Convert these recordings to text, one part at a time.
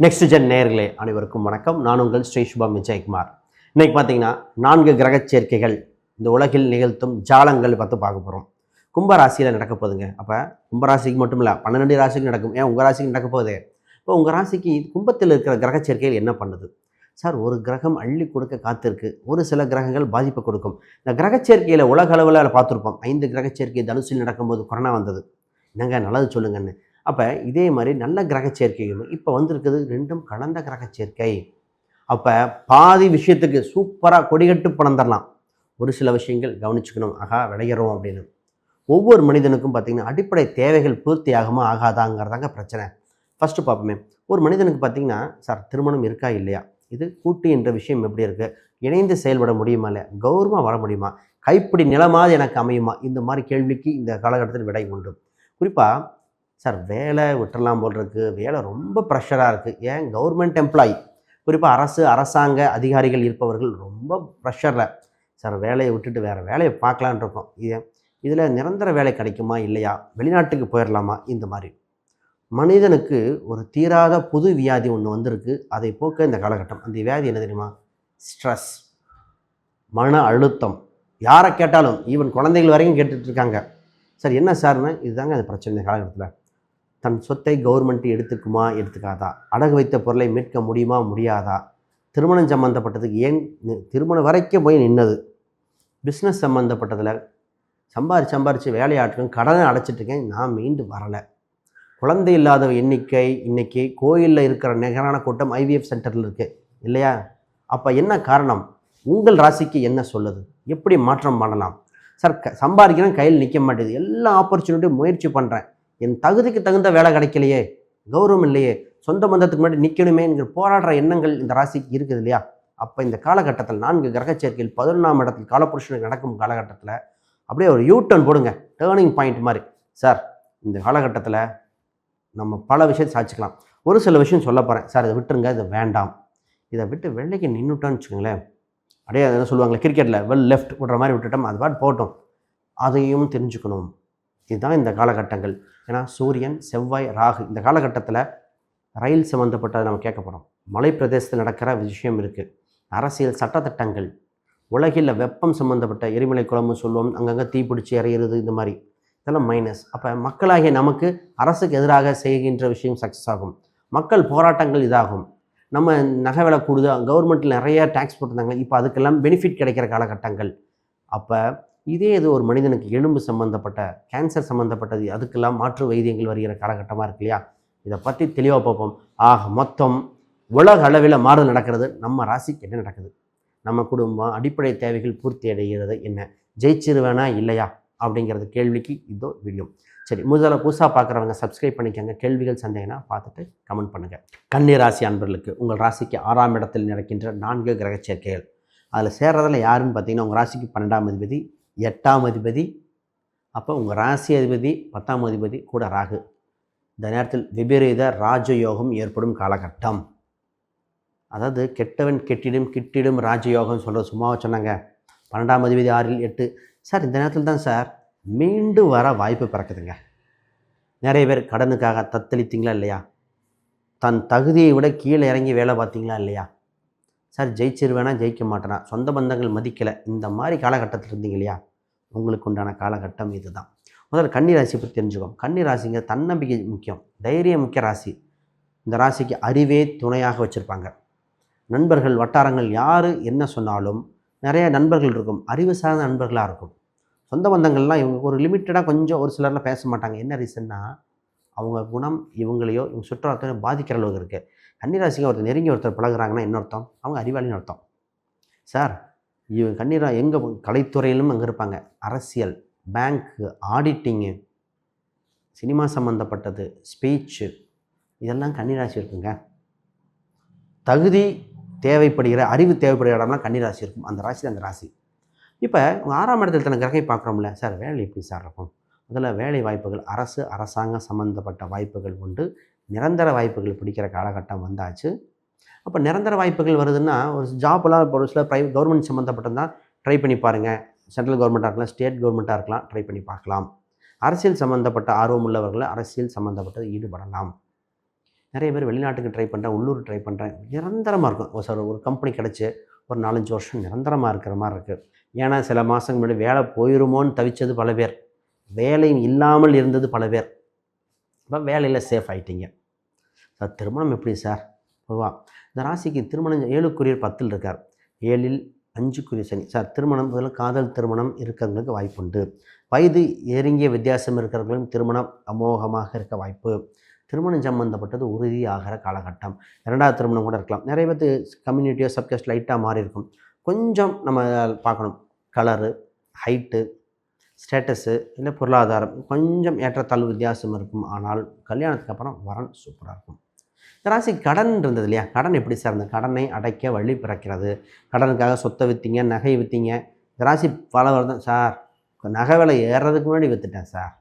Next gen நேயர்களே அனைவருக்கும் வணக்கம். நான் உங்கள் ஸ்ரீ சுபம் விஜயகுமார். இன்னைக்கு பார்த்தீங்கன்னா 4 கிரக சேர்க்கைகள் இந்த உலகில் நிகழ்த்தும் ஜாலங்கள் பார்க்க போகிறோம். கும்பராசியில் நடக்க போகுதுங்க. அப்போ கும்பராசிக்கு மட்டும் இல்லை, 12 ராசிக்கு நடக்கும். ஏன் உங்கள் ராசிக்கு நடக்க போகுது? இப்போ உங்கள் ராசிக்கு கும்பத்தில் இருக்கிற கிரக சேர்க்கைகள் என்ன பண்ணுது? சார், ஒரு கிரகம் அள்ளி கொடுக்க காத்திருக்கு, ஒரு சில கிரகங்கள் பாதிப்பை கொடுக்கும். இந்த கிரக சேர்க்கையில் உலக அளவில் பார்த்துருப்போம். 5 கிரக சேர்க்கை தனுசில் நடக்கும்போது கொரோனா வந்தது. என்னங்க நல்லது சொல்லுங்கன்னு. அப்போ இதே மாதிரி நல்ல கிரக சேர்க்கைகளும் இப்போ வந்திருக்குது. 2ம் கலந்த கிரக சேர்க்கை. அப்போ பாதி விஷயத்துக்கு சூப்பராக கொடிகட்டு பணம் தரலாம். ஒரு சில விஷயங்கள் கவனிச்சுக்கணும். விளையிறோம் அப்படின்னு. ஒவ்வொரு மனிதனுக்கும் பார்த்திங்கன்னா அடிப்படை தேவைகள் பூர்த்தி ஆகுமா ஆகாதாங்கிறதாங்க பிரச்சனை. ஃபஸ்ட்டு பார்ப்போமே. ஒரு மனிதனுக்கு பார்த்திங்கன்னா, சார் திருமணம் இருக்கா இல்லையா, இது கூட்டு என்ற விஷயம் எப்படி இருக்குது, இணைந்து செயல்பட முடியுமா இல்லை, கௌரவமாக வர முடியுமா, கைப்பிடி நிலமாவது எனக்கு அமையுமா, இந்த மாதிரி கேள்விக்கு இந்த காலகட்டத்தில் விடை உண்டு. குறிப்பாக சார் வேலை விட்டுறலாம் போல் இருக்குது, வேலை ரொம்ப ப்ரெஷராக இருக்குது. ஏன் கவர்மெண்ட் எம்ப்ளாயி, குறிப்பாக அரசாங்க அதிகாரிகள் இருப்பவர்கள் ரொம்ப ப்ரெஷரில் சார் வேலையை விட்டுட்டு வேறு வேலையை பார்க்கலான் இருக்கோம். இதில் நிரந்தர வேலை கிடைக்குமா இல்லையா, வெளிநாட்டுக்கு போயிடலாமா, இந்த மாதிரி மனிதனுக்கு ஒரு தீராத புது வியாதி ஒன்று வந்திருக்கு. அதை போக்க இந்த காலகட்டம். அந்த வியாதி என்ன தெரியுமா? ஸ்ட்ரெஸ், மன அழுத்தம். யாரை கேட்டாலும், ஈவன் குழந்தைகள் வரைக்கும் கேட்டுட்ருக்காங்க. சார் என்ன சார்னு, இதுதாங்க அந்த பிரச்சனை. இந்த காலகட்டத்தில் தன் சொத்தை கவர்மெண்ட் எடுத்துக்குமா எடுத்துக்காதா, அடகு வைத்த பொருளை மீட்க முடியுமா முடியாதா, திருமணம் சம்மந்தப்பட்டதுக்கு ஏன் திருமணம் வரைக்கும் போய் நின்னது, பிஸ்னஸ் சம்மந்தப்பட்டதில் சம்பாரித்து வேலையாட்டும் கடனை அடைச்சிட்ருக்கேன், நான் மீண்டு வரலை. குழந்தை இல்லாத எண்ணிக்கை இன்றைக்கி கோயிலில் இருக்கிற நிகரான கூட்டம் ஐவிஎஃப் சென்டரில் இருக்குது இல்லையா? அப்போ என்ன காரணம்? உங்கள் ராசிக்கு என்ன சொல்லுது? எப்படி மாற்றம் பண்ணலாம்? சார் சம்பாதிக்கிறேன், கையில் நிற்க மாட்டேது, எல்லா ஆப்பர்ச்சுனிட்டியும் முயற்சி பண்ணுறேன், என் தகுதிக்கு தகுந்த வேலை கிடைக்கலையே, கௌரவம் இல்லையே, சொந்த பந்தத்துக்கு முன்னாடி நிற்கணுமே என்கிற போராடுற எண்ணங்கள் இந்த ராசிக்கு இருக்குது இல்லையா? அப்போ இந்த காலகட்டத்தில் 4 கிரக சேர்க்கையில் 11ஆம் இடத்தில் காலப்புருஷனுக்கு நடக்கும் காலகட்டத்தில் அப்படியே ஒரு யூட்டர்ன் போடுங்க, டேர்னிங் பாயிண்ட் மாதிரி. சார் இந்த காலகட்டத்தில் நம்ம பல விஷயத்தை சாதிச்சுக்கலாம். ஒரு சில விஷயம் சொல்ல போகிறேன். சார் இதை விட்டுருங்க, இது வேண்டாம், இதை விட்டு வெள்ளைக்கு நின்றுட்டோன்னு வச்சுக்கோங்களேன், அப்படியே அதை சொல்லுவாங்களே கிரிக்கெட்டில் வெல் லெஃப்ட் விடுற மாதிரி விட்டுட்டோம், அது பாட்டு போட்டோம். அதையும் தெரிஞ்சுக்கணும். இதுதான் இந்த காலகட்டங்கள். ஏன்னா சூரியன், செவ்வாய், ராகு இந்த காலகட்டத்தில் ரயில் சம்மந்தப்பட்டதை நம்ம கேட்க போகிறோம். மலை பிரதேசத்தில் நடக்கிற விஷயம் இருக்குது. அரசியல் சட்டத்திட்டங்கள், உலகில் வெப்பம் சம்மந்தப்பட்ட எரிமலை குழம்பு சொல்லுவோம், அங்கங்கே தீப்பிடிச்சி எறிகிறது, இந்த மாதிரி இதெல்லாம் மைனஸ். அப்போ மக்களாகிய நமக்கு அரசுக்கு எதிராக செய்கின்ற விஷயம் சக்ஸஸ் ஆகும். மக்கள் போராட்டங்கள் இதாகும். நம்ம நகை விலை கூடுது, கவர்மெண்ட்டில் நிறைய டேக்ஸ் போட்டிருந்தாங்க, இப்போ அதுக்கெல்லாம் பெனிஃபிட் கிடைக்கிற காலகட்டங்கள். அப்போ இதே இது ஒரு மனிதனுக்கு எலும்பு சம்மந்தப்பட்ட, கேன்சர் சம்மந்தப்பட்டது, அதுக்கெல்லாம் மாற்று வைத்தியங்கள் வருகிற காலகட்டமாக இருக்கு இல்லையா? இதை பற்றி தெளிவாக பார்ப்போம். மொத்தம் உலக அளவில் மாறுதல் நடக்கிறது. நம்ம ராசிக்கு என்ன நடக்குது, நம்ம குடும்பம் அடிப்படை தேவைகள் பூர்த்தி அடைகிறது என்ன, ஜெயிச்சிருவேனா இல்லையா அப்படிங்கிறது கேள்விக்கு இதோ வீடியோ. சரி, முதல்ல புதுசாக பார்க்குறவங்க சப்ஸ்கிரைப் பண்ணிக்கோங்க. கேள்விகள் சந்தேகம்னா பார்த்துட்டு கமெண்ட் பண்ணுங்கள். கன்னி ராசி அன்பர்களுக்கு உங்கள் ராசிக்கு 6ஆம் இடத்தில் நடக்கின்ற 4 கிரக சேர்க்கைகள். அதில் சேர்றதில் யாருன்னு பார்த்தீங்கன்னா, உங்கள் ராசிக்கு 12ஆம் அதிபதி, 8ஆம் அதிபதி, அப்போ உங்கள் ராசி அதிபதி 10ஆம் அதிபதி கூட ராகு. இந்த நேரத்தில் விபரீத ராஜயோகம் ஏற்படும் காலகட்டம். அதாவது கெட்டவன் கெட்டிடும் கிட்டிடும் ராஜயோகம் சொல்கிறது சும்மாவை சொன்னாங்க. 12ஆம் அதிபதி 6இல் 8. சார் இந்த நேரத்தில் தான் சார் மீண்டு வர வாய்ப்பு பிறக்குதுங்க. நிறைய பேர் கடனுக்காக தத்தளித்தீங்களா இல்லையா? தன் தகுதியை விட கீழே இறங்கி வேலை பார்த்தீங்களா இல்லையா? சார் ஜெயிச்சிருவேனா ஜெயிக்க மாட்டேனா, சொந்த பந்தங்கள் மதிக்கலை, இந்த மாதிரி காலகட்டத்தில் இருந்தீங்க இல்லையா? உங்களுக்கு உண்டான காலகட்டம் இது தான். முதல்ல கன்னி ராசியை பற்றி தெரிஞ்சுக்கோம். கன்னி ராசிங்க தன்னம்பிக்கை முக்கியம், தைரியம் முக்கிய ராசி. இந்த ராசிக்கு அறிவே துணையாக வச்சுருப்பாங்க. நண்பர்கள் வட்டாரங்கள் யார் என்ன சொன்னாலும் நிறைய நண்பர்கள் இருக்கும், அறிவு சார்ந்த நண்பர்களாக இருக்கும். சொந்த பந்தங்கள்லாம் இவங்க ஒரு லிமிட்டடாக கொஞ்சம் ஒரு சிலர்லாம் பேச மாட்டாங்க. என்ன ரீசன்னா, அவங்க குணம் இவங்களையோ இவங்க சுற்றுலாத்தையோ பாதிக்கிற அளவுக்கு இருக்குது. கன்னிராசிங்க ஒருத்தர் நெருங்கி ஒருத்தர் பழகுறாங்கன்னா என்ன அர்த்தம்? அவங்க அறிவாளின்னு அர்த்தம். சார் கன்னிரா எங்கே கலைத்துறையிலும் அங்கே இருப்பாங்க. அரசியல், பேங்க்கு, ஆடிட்டிங்கு, சினிமா சம்மந்தப்பட்டது, ஸ்பீச்சு, இதெல்லாம் கன்னிராசி இருக்குங்க. தகுதி தேவைப்படுகிற, அறிவு தேவைப்படுகிற இடம்லாம் கன்னிராசி இருக்கும். அந்த ராசி அந்த ராசி. இப்போ 6ஆம் இடத்துல தன கிரகை பார்க்குறோம்ல. சார் வேலை எப்படி சார் இருக்கும்? முதல்ல வேலை வாய்ப்புகள், அரசாங்கம் சம்மந்தப்பட்ட வாய்ப்புகள் உண்டு. நிரந்தர வாய்ப்புகள் பிடிக்கிற காலகட்டம் வந்தாச்சு. அப்போ நிரந்தர வாய்ப்புகள் வருதுன்னா, ஒரு ஜாப்லாம் இப்போ ஒரு சில கவர்மெண்ட் சம்மந்தப்பட்டது தான் ட்ரை பண்ணி பாருங்கள். சென்ட்ரல் கவர்மெண்ட்டாக இருக்கலாம், ஸ்டேட் கவர்மெண்ட்டாக இருக்கலாம், ட்ரை பண்ணி பார்க்கலாம். அரசியல் சம்மந்தப்பட்ட ஆர்வம் உள்ளவர்களை அரசியல் சம்மந்தப்பட்டது ஈடுபடலாம். நிறைய பேர் வெளிநாட்டுக்கு ட்ரை பண்ணுறேன், உள்ளூர் ட்ரை பண்ணுறேன், நிரந்தரமாக இருக்கும். சார் ஒரு கம்பெனி கிடச்சி ஒரு 4-5 வருஷம் நிரந்தரமாக இருக்கிற மாதிரி இருக்குது. ஏன்னா சில மாதங்கள் முன்னாடி வேலை போயிடுமோன்னு தவிச்சது பல பேர், வேலை இல்லாமல் இருந்தது பல பேர். இப்போ வேலையில் சேஃப் ஆகிட்டீங்க. சார் திருமணம் எப்படி சார்? பொதுவாக இந்த ராசிக்கு திருமணம் 7க்குரியர் 10ல் இருக்கார், 7ல் 5க்குரிய சனி. சார் திருமணம் முதல்ல காதல் திருமணம் இருக்கிறவங்களுக்கு வாய்ப்புண்டு. வயது ஏறிங்கிய வித்தியாசம் இருக்கிறவங்களுக்கும் திருமணம் அமோகமாக இருக்க வாய்ப்பு. திருமணம் சம்மந்தப்பட்டது உறுதியாகிற காலகட்டம். 2வது திருமணம் கூட இருக்கலாம். நிறைய பேர் கம்யூனிட்டியோ சப்காஸ்ட் லைட்டாக மாறி இருக்கும். கொஞ்சம் நம்ம பார்க்கணும், கலரு, ஹைட்டு, ஸ்டேட்டஸு, இல்லை பொருளாதாரம் கொஞ்சம் ஏற்றத்தாழ்வு வித்தியாசம் இருக்கும். ஆனால் கல்யாணத்துக்கு அப்புறம் வரன் சூப்பராக இருக்கும். இந்த ராசி கடன் இருந்தது இல்லையா? கடன் எப்படி சார்? இந்த கடனை அடைக்க வழி பிறக்கிறது. கடனுக்காக சொத்தை விற்றீங்க, நகை விற்றீங்க. இந்த ராசி பல வருடம் சார் நகை விலை ஏறுறதுக்கு முன்னாடி விற்றுட்டேன் சார்,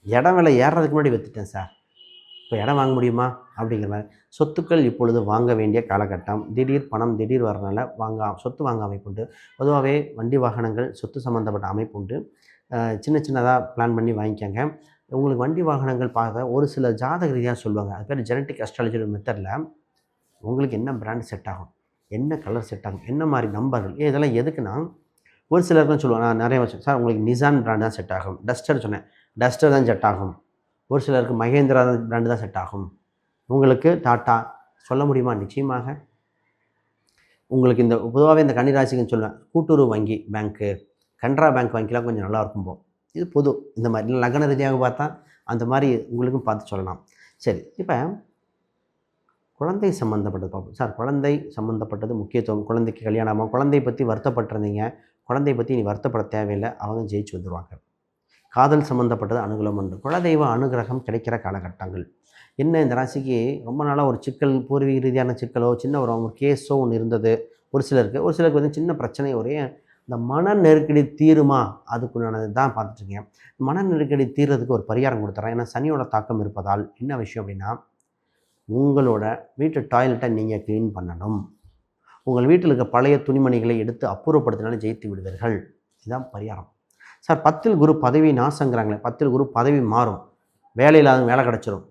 இடம் விலை ஏறுறதுக்கு முன்னாடி விற்றுட்டேன் சார், இப்போ இடம் வாங்க முடியுமா அப்படிங்கிற மாதிரி. சொத்துக்கள் இப்பொழுது வாங்க வேண்டிய காலகட்டம். திடீர் பணம் திடீர் வரனால சொத்து வாங்க அமைப்புண்டு. பொதுவாகவே வண்டி வாகனங்கள் சொத்து சம்மந்தப்பட்ட அமைப்புண்டு. சின்ன சின்னதாக பிளான் பண்ணி வாங்கிக்கோங்க. உங்களுக்கு வண்டி வாகனங்கள் பார்க்க ஒரு சில ஜாதக ரீதியாக சொல்லுவாங்க, அது பேர் ஜெனட்டிக் அஸ்ட்ராலஜி மெத்தடில் உங்களுக்கு என்ன பிராண்ட் செட் ஆகும், என்ன கலர் செட் ஆகும், என்ன மாதிரி நம்பர்கள், இதெல்லாம் எதுக்குன்னா ஒரு சிலருக்கும் சொல்லுவாங்க. நான் நிறைய வச்சேன் சார், உங்களுக்கு நிசான் பிராண்ட் தான் செட் ஆகும். டஸ்டர் சொன்னேன், டஸ்டர் தான் செட் ஆகும். ஒரு சிலருக்கு மகேந்திரா பிராண்டு தான் செட் ஆகும். உங்களுக்கு டாட்டா சொல்ல முடியுமா? நிச்சயமாக. உங்களுக்கு இந்த பொதுவாகவே இந்த கன்னிராசிக்குன்னு சொல்லுவேன், கூட்டுறவு வங்கி பேங்க்கு, கனரா பேங்க் வாங்கிக்கலாம், கொஞ்சம் நல்லா இருக்கும் போ. இது பொது. இந்த மாதிரி லக்ன ரீதியாக பார்த்தா அந்த மாதிரி உங்களுக்கும் பார்த்து சொல்லலாம். சரி, இப்போ குழந்தை சம்மந்தப்பட்டது பார்ப்போம். சார் குழந்தை சம்மந்தப்பட்டது முக்கியத்துவம். குழந்தைக்கு கல்யாணமாக குழந்தை பற்றி வருத்தப்பட்டிருந்தீங்க, குழந்தை பற்றி நீ வருத்தப்பட தேவையில்லை, அவங்க ஜெயிச்சு வந்துடுவாங்க. காதல் சம்மந்தப்பட்டது அனுகூலம் உண்டு. குலதெய்வ அனுகிரகம் கிடைக்கிற காலகட்டங்கள். என்ன இந்த ராசிக்கு ரொம்ப நாளாக ஒரு சிக்கல், பூர்வீக ரீதியான சிக்கலோ சின்ன ஒரு கேஸோ ஒன்று இருந்தது ஒரு சிலருக்கு வந்து சின்ன பிரச்சனை. ஒரே இந்த மன நெருக்கடி தீருமா அதுக்குண்டானது தான் பார்த்துட்ருக்கேன். மன நெருக்கடி தீர்றதுக்கு ஒரு பரிகாரம் கொடுத்துட்றேன். ஏன்னா சனியோட தாக்கம் இருப்பதால் என்ன விஷயம் அப்படின்னா, உங்களோட வீட்டு டாய்லெட்டை நீங்கள் க்ளீன் பண்ணணும். உங்கள் வீட்டில் இருக்க பழைய துணிமணிகளை எடுத்து அப்புறப்படுத்தினாலும் ஜெயித்து விடுவீர்கள். இதுதான் பரிகாரம். சார் 10ல் குரு பதவி நாசங்கிறாங்களே, 10ல் குரு பதவி மாறும், வேலை இல்லாத வேலை கிடச்சிரும்,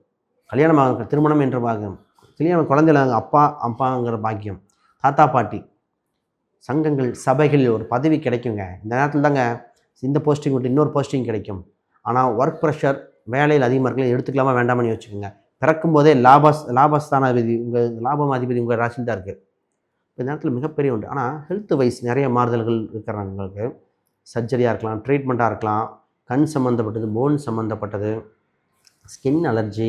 கல்யாணமாக திருமணம் என்ற பாக்கியம், கல்யாணம் குழந்தை இல்லாத அப்பாங்கிற பாக்கியம், தாத்தா பாட்டி, சங்கங்கள் சபைகளில் ஒரு பதவி கிடைக்குங்க. இந்த நேரத்தில் தாங்க இந்த போஸ்டிங் விட்டு இன்னொரு போஸ்டிங் கிடைக்கும். ஆனால் ஒர்க் ப்ரெஷர் வேலையில் அதிகமாக இருக்கலாம், எடுத்துக்கலாமா வேண்டாமான்னு யோசிச்சுக்கோங்க. பிறக்கும் போதே லாபஸ்தான அதிபதி உங்கள் லாபம் அதிபதி உங்கள் ராசியில் தான் இருக்குது. இந்த நேரத்தில் மிகப்பெரிய உண்டு. ஆனால் ஹெல்த் வைஸ் நிறைய மாறுதல்கள் இருக்கிறவங்களுக்கு சர்ஜரியாக இருக்கலாம், ட்ரீட்மெண்ட்டாக இருக்கலாம், கண் சம்மந்தப்பட்டது, போன் சம்மந்தப்பட்டது, ஸ்கின் அலர்ஜி,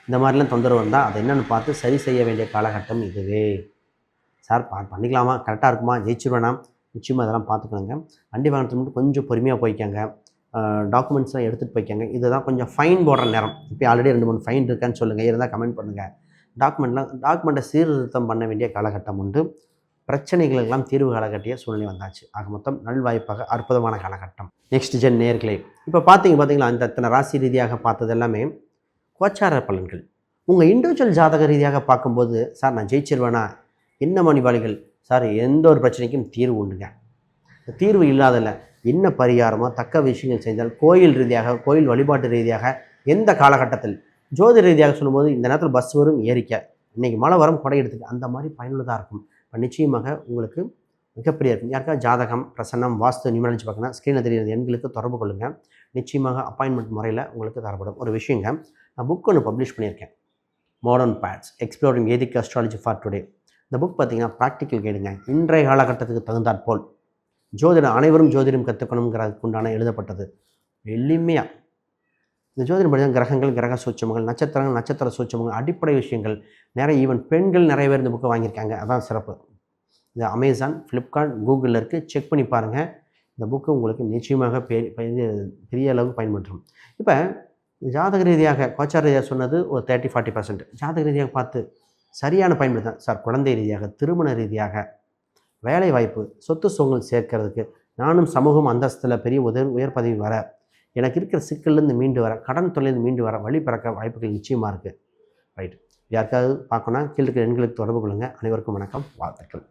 இந்த மாதிரிலாம் தொந்தரவு வந்தால் அதை என்னென்னு பார்த்து சரி செய்ய வேண்டிய காலகட்டம் இதுவே. சார் பண்ணிக்கலாமா, கரெக்டாக இருக்குமா, ஜெயிச்சிருவேனா? நிச்சயமாக அதெல்லாம் பார்த்துக்கணுங்க. வண்டி வாகனத்துக்கு மட்டும் கொஞ்சம் பொறுமையாக போய்க்காங்க, டாக்குமெண்ட்ஸ்லாம் எடுத்துகிட்டு போய்க்காங்க. இதுதான் கொஞ்சம் ஃபைன் போடுற நேரம். இப்போ ஆல்ரெடி 2-3 ஃபைன் இருக்கான்னு சொல்லுங்கள், இருந்தால் கமெண்ட் பண்ணுங்கள். டாக்குமெண்ட்டை சீர்திருத்தம் பண்ண வேண்டிய காலகட்டம் உண்டு. பிரச்சனைகளுக்கெல்லாம் தீர்வு காலகட்டிய சூழ்நிலை வந்தாச்சு. ஆக மொத்தம் நல்வாய்ப்பாக அற்புதமான காலகட்டம். நெக்ஸ்ட் ஜென் நேர்களே, இப்போ பார்த்தீங்களா அந்த இத்தனை ராசி ரீதியாக பார்த்தது எல்லாமே கோச்சார பலன்கள். உங்கள் இண்டிவிஜுவல் ஜாதக ரீதியாக பார்க்கும்போது சார் நான் ஜெயிச்சிருவேனா, என்ன மணிபாளிகள் சார், எந்த ஒரு பிரச்சனைக்கும் தீர்வு உண்டுங்க. தீர்வு இல்லாதல்ல என்ன பரிகாரமோ தக்க விஷயங்கள் செய்தால் கோயில் ரீதியாக, கோயில் வழிபாட்டு ரீதியாக, எந்த காலகட்டத்தில் ஜோதி ரீதியாக சொல்லும்போது இந்த நேரத்தில் பஸ் வரும் ஏறிக்க, இன்றைக்கி மழை வரும் கொடை எடுத்துக்க, அந்த மாதிரி பயனுள்ளதாக இருக்கும். இப்போ நிச்சயமாக உங்களுக்கு மிகப்பெரிய இருக்கும். யாருக்காவது ஜாதகம், பிரசன்னம், வாஸ்து, நியூமராலஜி பார்க்கணும், ஸ்க்ரீனில் தெரியுது எண்களுக்கு தொடர்பு கொள்ளுங்கள். நிச்சயமாக அப்பாயின்மெண்ட் முறையில் உங்களுக்கு தரப்படும். ஒரு விஷயங்க, நான் புக் ஒன்று பப்ளிஷ் பண்ணியிருக்கேன், modern paths exploring vedic astrology for today. இந்த புக் பார்த்திங்கன்னா ப்ராக்டிக்கல் கைடுங்க. இன்றைய காலகட்டத்துக்கு தகுந்தாற்போல் ஜோதிடம், அனைவரும் ஜோதிடம் கற்றுக்கணுங்கிறதுக்கு உண்டான எழுதப்பட்டது. எளிமையாக இந்த ஜோதிடம் படித்த கிரகங்கள், கிரக சூட்சமங்கள், நட்சத்திரங்கள், நட்சத்திர சூட்சமங்கள், அடிப்படை விஷயங்கள் நிறைய, ஈவன் பெண்கள் நிறைய பேர் இந்த புக்கை வாங்கியிருக்காங்க. அதான் சிறப்பு. இந்த அமேசான், ஃப்ளிப்கார்ட், கூகுளில் இருக்குது, செக் பண்ணி பாருங்கள். இந்த புக்கு உங்களுக்கு நிச்சயமாக பெரிய அளவுக்கு பயன்படுத்தும். இப்போ ஜாதக ரீதியாக கோச்சார ரீதியாக சொன்னது ஒரு 30-40%. ஜாதக ரீதியாக பார்த்து சரியான பயன்படுத்த சார், குழந்தை ரீதியாக, திருமண ரீதியாக, வேலை வாய்ப்பு, சொத்து சுகங்கள் சேர்க்கறதுக்கு, நானும் சமூகம் அந்தஸ்தில் பெரிய உயர் பதவி வர, எனக்கு இருக்கிற சிக்கல்லேருந்து மீண்டு வர, கடன் தொல்லையிலேருந்து மீண்டு வர வழி பிறக்க வாய்ப்புகள் நிச்சயமாக இருக்குது. ரைட், யாருக்காவது பார்க்கணுன்னா கீழே இருக்கிற எண்களுக்கு தொடர்பு கொள்ளுங்கள். அனைவருக்கும் வணக்கம், வாழ்த்துக்கள்.